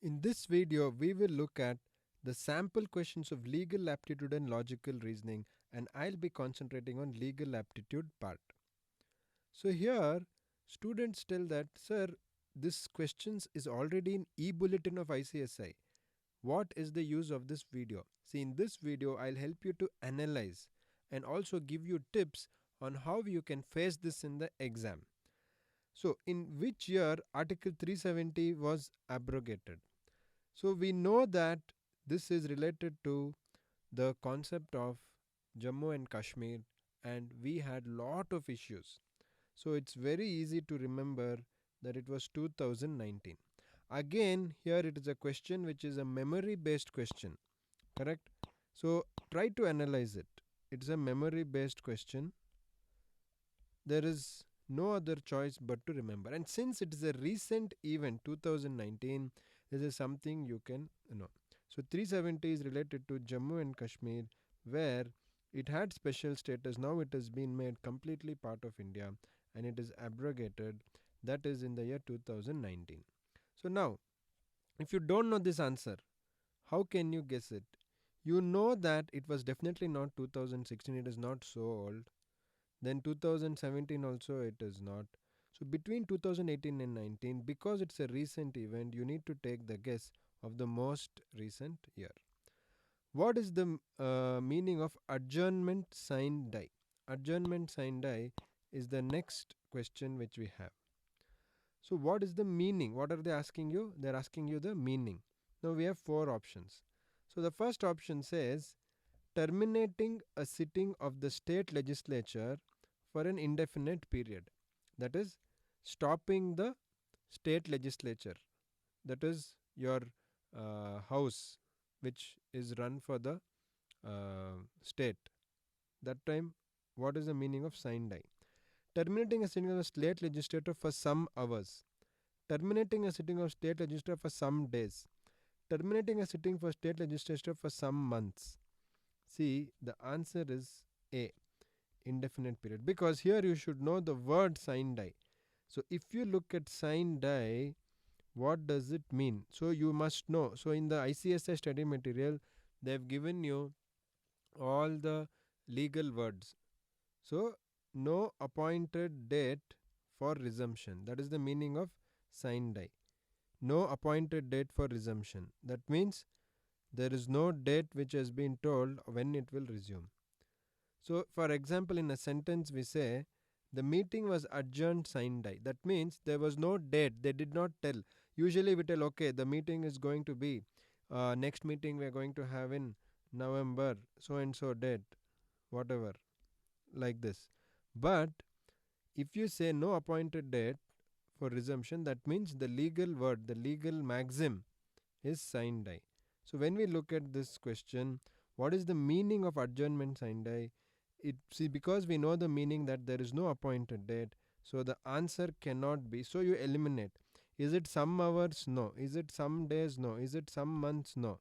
In this video, we will look at the sample questions of legal aptitude and logical reasoning, and I'll be concentrating on legal aptitude part. So here, students tell that, sir, this questions is already in e-bulletin of ICSI. What is the use of this video? See, in this video, I'll help you to analyze and also give you tips on how you can face this in the exam. So, in which year Article 370 was abrogated? So we know that this is related to the concept of Jammu and Kashmir, and we had lot of issues. So it's very easy to remember that it was 2019. Again, here it is a question which is a memory based question, correct? So try to analyze it. It's a memory based question. There is no other choice but to remember. And since it is a recent event, 2019, this is something you can know. So 370 is related to Jammu and Kashmir, where it had special status. Now it has been made completely part of India and it is abrogated. That is in the year 2019. So now, if you don't know this answer, how can you guess it? You know that it was definitely not 2016. It is not so old. Then 2017 also it is not. So between 2018 and 19, because it's a recent event, you need to take the guess of the most recent year. What is the meaning of adjournment sine die? Adjournment sine die is the next question which we have. So what is the meaning? What are they asking you? They're asking you the meaning. Now we have four options. So the first option says terminating a sitting of the state legislature for an indefinite period. That is, stopping the state legislature. That is your house which is run for the state. That time, what is the meaning of sine die? Terminating a sitting of the state legislature for some hours. Terminating a sitting of state legislature for some days. Terminating a sitting for state legislature for some months. See, the answer is A, indefinite period, because here you should know the word sine die. So if you look at sine die, what does it mean? So you must know. So in the ICSI study material, they have given you all the legal words. So no appointed date for resumption. That is the meaning of sine die. No appointed date for resumption. That means there is no date which has been told when it will resume. So, for example, in a sentence we say, the meeting was adjourned sine die. That means there was no date. They did not tell. Usually we tell, okay, the meeting is going to be, next meeting we are going to have in November, so and so date, whatever, like this. But if you say no appointed date for resumption, that means the legal word, the legal maxim is sine die. So when we look at this question, what is the meaning of adjournment sine die? Because we know the meaning that there is no appointed date, so the answer cannot be. So you eliminate. Is it some hours? No. Is it some days? No. Is it some months? No.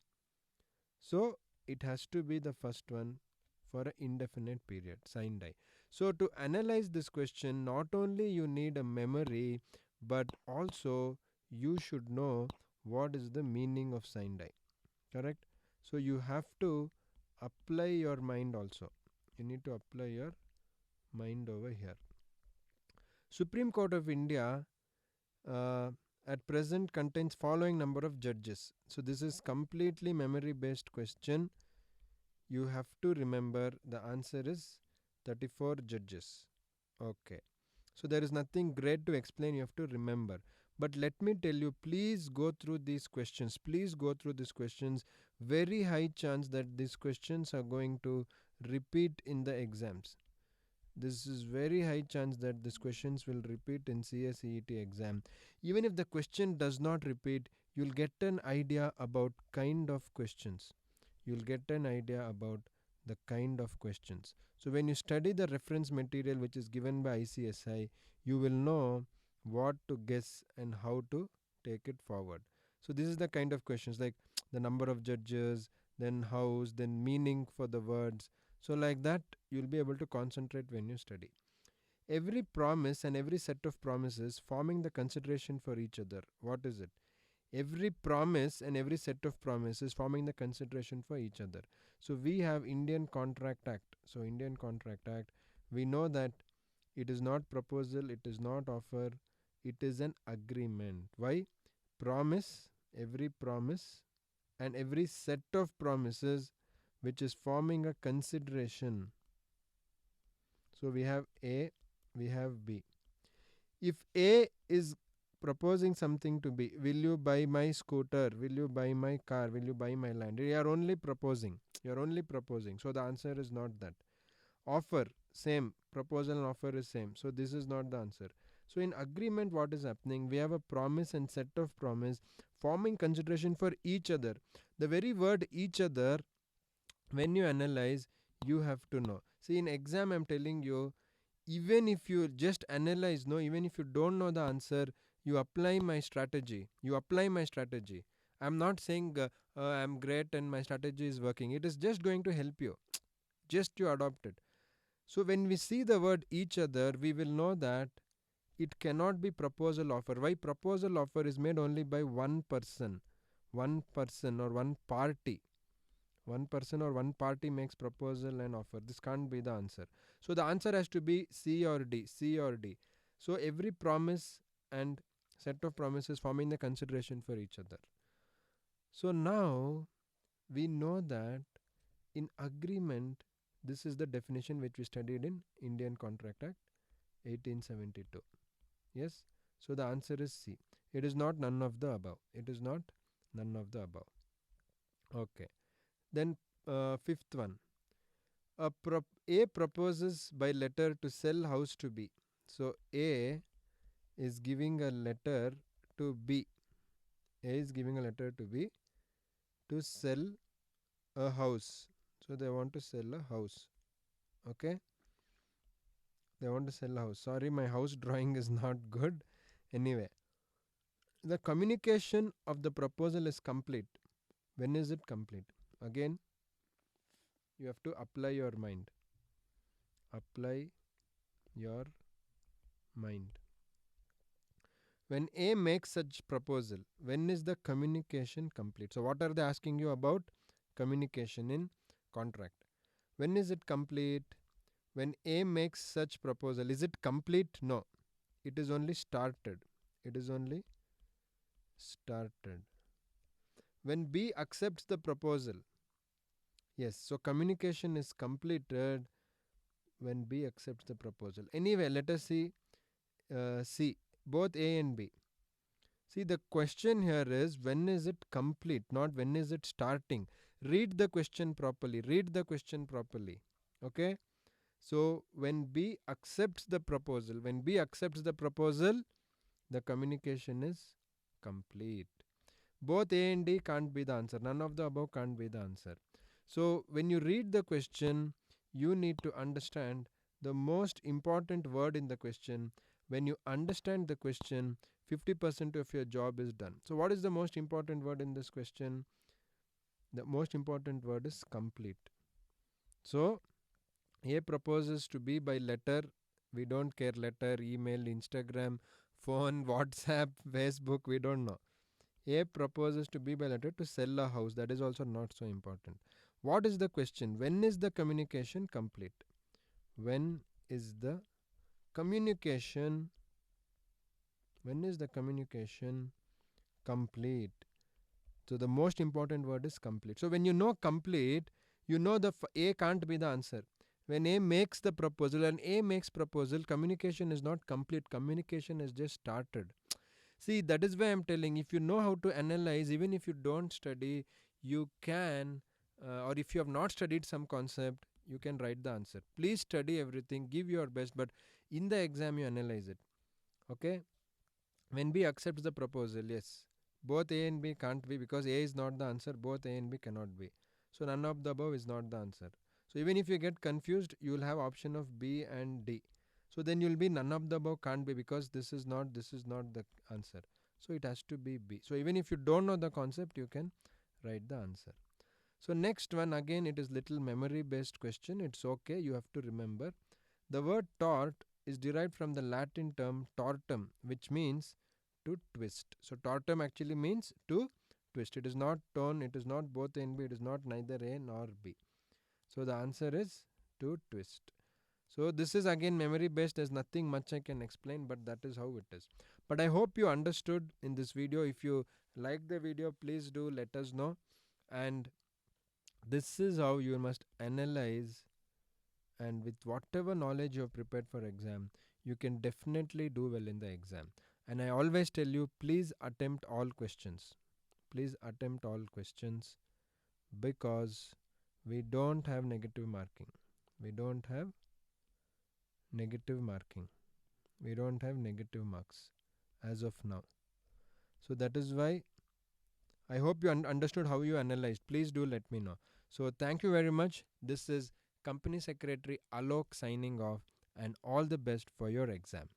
So it has to be the first one for an indefinite period, sine die. So to analyze this question, not only you need a memory, but also you should know what is the meaning of sine die. Correct? So you have to apply your mind also. You need to apply your mind over here. Supreme Court of India uh, at present contains following number of judges. So this is completely memory based question. You have to remember the answer is 34 judges. Okay. So there is nothing great to explain, you have to remember. But let me tell you, please go through these questions. Please go through these questions. Very high chance that these questions are going to repeat in the exams. This is very high chance that these questions will repeat in CSET exam. Even if the question does not repeat, you'll get an idea about kind of questions. You'll get an idea about the kind of questions. So when you study the reference material which is given by ICSI, you will know what to guess and how to take it forward. So this is the kind of questions like the number of judges, then house, then meaning for the words. So like that, you'll be able to concentrate when you study. Every promise and every set of promises forming the consideration for each other. What is it? Every promise and every set of promises forming the consideration for each other. So we have Indian Contract Act. So Indian Contract Act, we know that it is not proposal, it is not offer, it is an agreement. Why? Promise, every promise and every set of promises which is forming a consideration. So we have A, we have B. If A is proposing something to B, will you buy my scooter? Will you buy my car? Will you buy my land? You are only proposing. You are only proposing. So the answer is not that. Offer, same. Proposal and offer is same. So this is not the answer. So in agreement, what is happening? We have a promise and set of promise forming consideration for each other. The very word each other, when you analyze, you have to know. See, in exam, I'm telling you, even if you just analyze, no, even if you don't know the answer, you apply my strategy. You apply my strategy. I'm not saying I'm great and my strategy is working. It is just going to help you. Just you adopt it. So when we see the word each other, we will know that it cannot be proposal offer. Why? Proposal offer is made only by one person. One person or one party. One person or one party makes proposal and offer. This can't be the answer. So the answer has to be C or D. C or D. So every promise and set of promises forming the consideration for each other. So now we know that in agreement, this is the definition which we studied in Indian Contract Act 1872. Yes. So the answer is C. It is not none of the above. It is not none of the above. Okay. Then fifth one. A proposes by letter to sell house to B. So A is giving a letter to B. A is giving a letter to B to sell a house. So they want to sell a house. Okay. They want to sell a house. Sorry, my house drawing is not good. Anyway, the communication of the proposal is complete. When is it complete? Again, you have to apply your mind. Apply your mind. When A makes such proposal, when is the communication complete? So what are they asking you about? Communication in contract. When is it complete? When A makes such proposal, is it complete? No. It is only started. It is only started. When B accepts the proposal, yes, so communication is completed when B accepts the proposal. Anyway, let us see C, both A and B. See, the question here is when is it complete, not when is it starting. Read the question properly. Read the question properly. Okay. So when B accepts the proposal, the communication is complete. Both A and D can't be the answer. None of the above can't be the answer. So when you read the question, you need to understand the most important word in the question. When you understand the question, 50% of your job is done. So what is the most important word in this question? The most important word is complete. So A proposes to B by letter. We don't care, letter, email, Instagram, phone, WhatsApp, Facebook, we don't know. A proposes to B by letter to sell a house. That is also not so important. What is the question? When is the communication complete? When is the communication? When is the communication complete? So the most important word is complete. So when you know complete, you know the A can't be the answer. When A makes the proposal and A makes proposal, communication is not complete. Communication is just started. See, that is why I'm telling, if you know how to analyze, even if you don't study, you can, or if you have not studied some concept, you can write the answer. Please study everything, give your best, but in the exam you analyze it. Okay? When B accepts the proposal, yes, both A and B can't be, because A is not the answer, both A and B cannot be. So none of the above is not the answer. So even if you get confused, you will have option of B and D. So then you'll be none of the above can't be, because this is not the answer. So it has to be B. So even if you don't know the concept, you can write the answer. So next one, again it is little memory based question. It's okay, you have to remember. The word tort is derived from the Latin term tortum, which means to twist. So tautum actually means to twist. It is not tone, it is not both A and B, it is not neither A nor B. So the answer is to twist. So this is again memory based. There's nothing much I can explain, but that is how it is. But I hope you understood in this video. If you like the video, please do let us know. And this is how you must analyze, and with whatever knowledge you have prepared for exam, you can definitely do well in the exam. And I always tell you, please attempt all questions. Please attempt all questions, because we don't have negative marking. We don't have negative marking. We don't have negative marks as of now. So that is why I hope you understood how you analyzed. Please do let me know. So thank you very much. This is Company Secretary Alok signing off, and all the best for your exam.